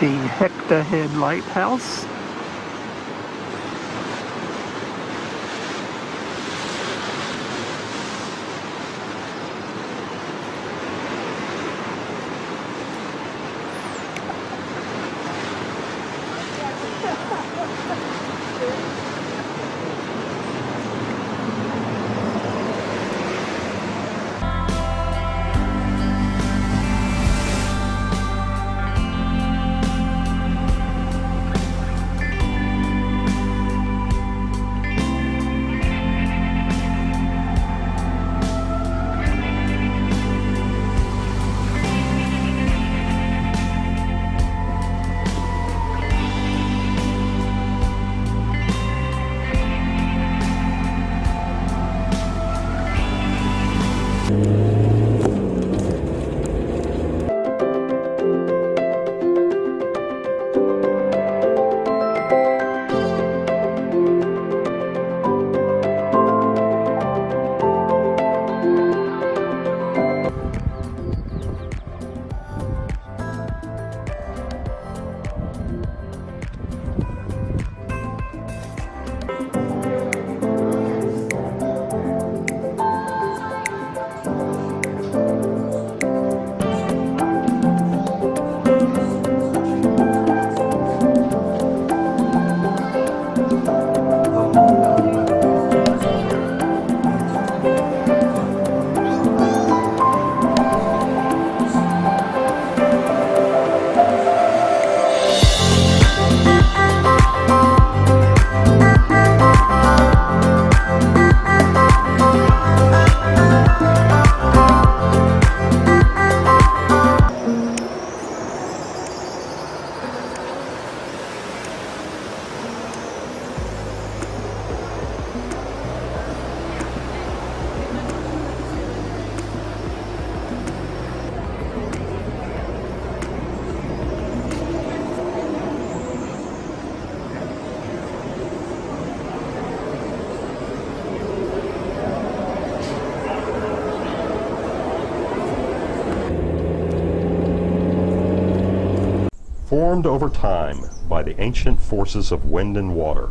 the Hector Head Lighthouse. Formed over time by the ancient forces of wind and water,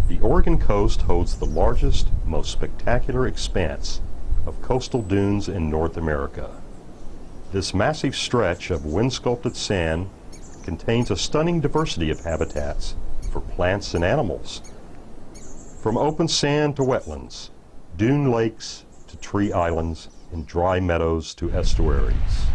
the Oregon coast holds the largest, most spectacular expanse of coastal dunes in North America. This massive stretch of wind-sculpted sand contains a stunning diversity of habitats for plants and animals, from open sand to wetlands, dune lakes to tree islands, and dry meadows to estuaries.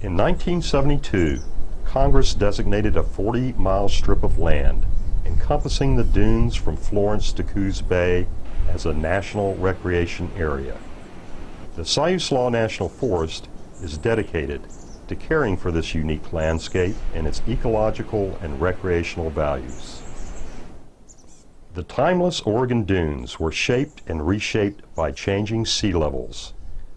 In 1972, Congress designated a 40-mile strip of land encompassing the dunes from Florence to Coos Bay as a national recreation area. The Siuslaw National Forest is dedicated to caring for this unique landscape and its ecological and recreational values. The timeless Oregon dunes were shaped and reshaped by changing sea levels,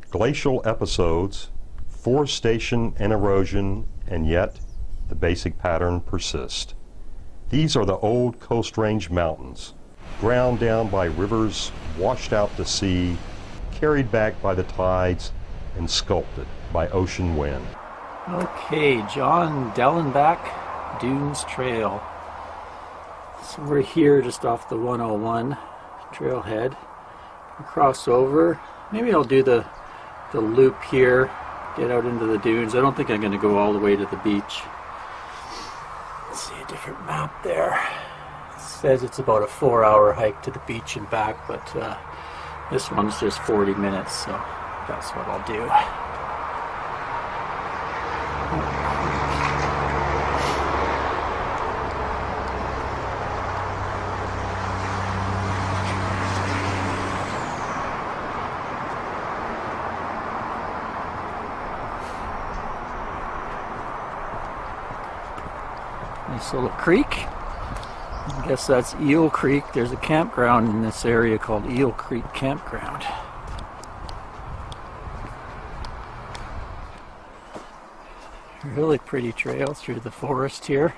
glacial episodes, forestation and erosion, and yet the basic pattern persists. These are the old Coast Range mountains, ground down by rivers, washed out to sea, carried back by the tides, and sculpted by ocean wind. Okay, John Dellenbach Dunes Trail. So we're here just off the 101 trailhead. We'll cross over. Maybe I'll do the loop here, get out into the dunes. I don't think I'm going to go all the way to the beach. Let's see a different map there. It says it's about a 4-hour hike to the beach and back, but this one's just 40 minutes, so that's what I'll do. Nice little creek. I guess that's Eel Creek. There's a campground in this area called Eel Creek Campground. Really pretty trail through the forest here.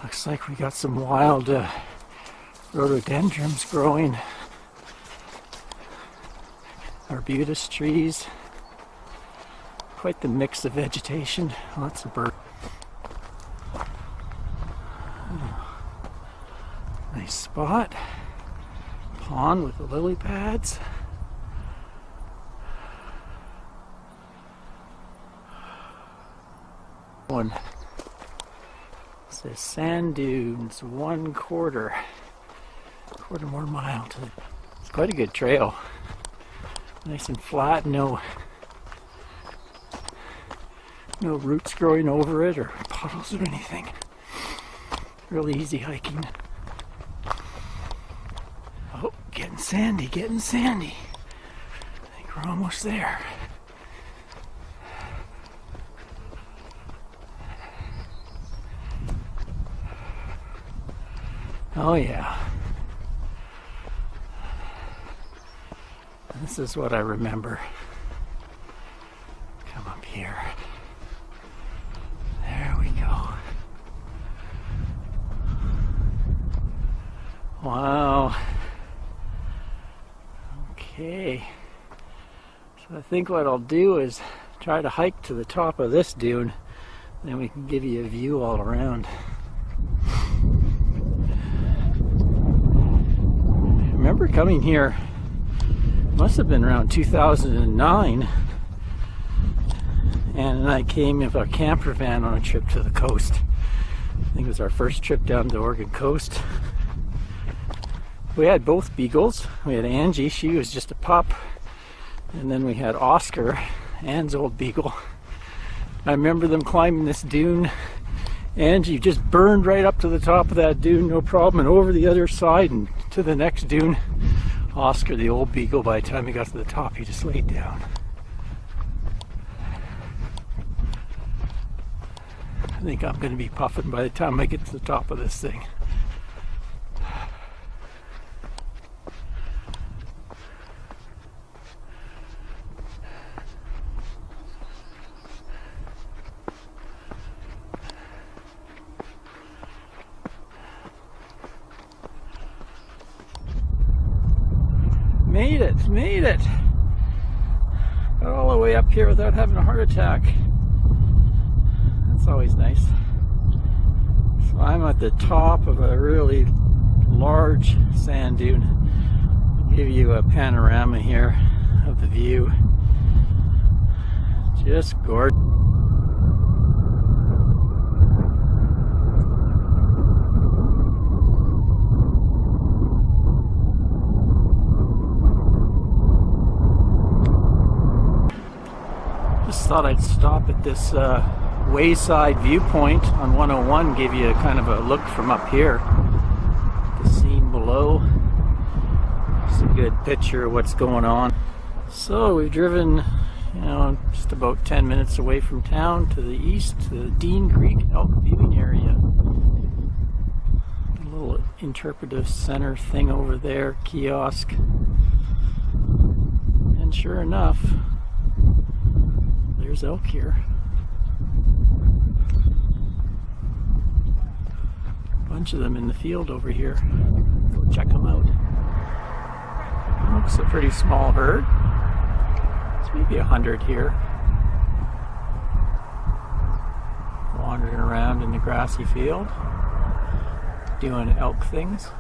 Looks like we got some wild rhododendrons growing. Arbutus trees. Quite the mix of vegetation. Lots of birds. Nice spot. Pond with the lily pads. One says sand dunes, 1/4 more mile to the, it's quite a good trail. Nice and flat, no roots growing over it or puddles or anything. Really easy hiking. Oh, getting sandy, getting sandy. I think we're almost there. Oh yeah. This is what I remember. Come up here. There we go. Wow. Okay. So I think what I'll do is try to hike to the top of this dune, then we can give you a view all around. I remember coming here, must have been around 2009, and I came with a camper van on a trip to the coast. I think it was our first trip down the Oregon coast. We had both beagles. We had Angie, she was just a pup, and then we had Oscar, Anne's old beagle. I remember them climbing this dune. Angie just burned right up to the top of that dune, no problem, and over the other side and to the next dune. Oscar, the old beagle, by the time he got to the top, he just laid down. I think I'm going to be puffing by the time I get to the top of this thing. Made it! Got all the way up here without having a heart attack. That's always nice. So I'm at the top of a really large sand dune. I'll give you a panorama here of the view. Just gorgeous. Just thought I'd stop at this wayside viewpoint on 101, give you a kind of a look from up here. The scene below. Just a good picture of what's going on. So we've driven, just about 10 minutes away from town to the east, to the Dean Creek elk viewing area. A little interpretive center thing over there, kiosk. And sure enough, there's elk here. A bunch of them in the field over here. Go check them out. Looks a pretty small herd. It's maybe 100 here. Wandering around in the grassy field, doing elk things.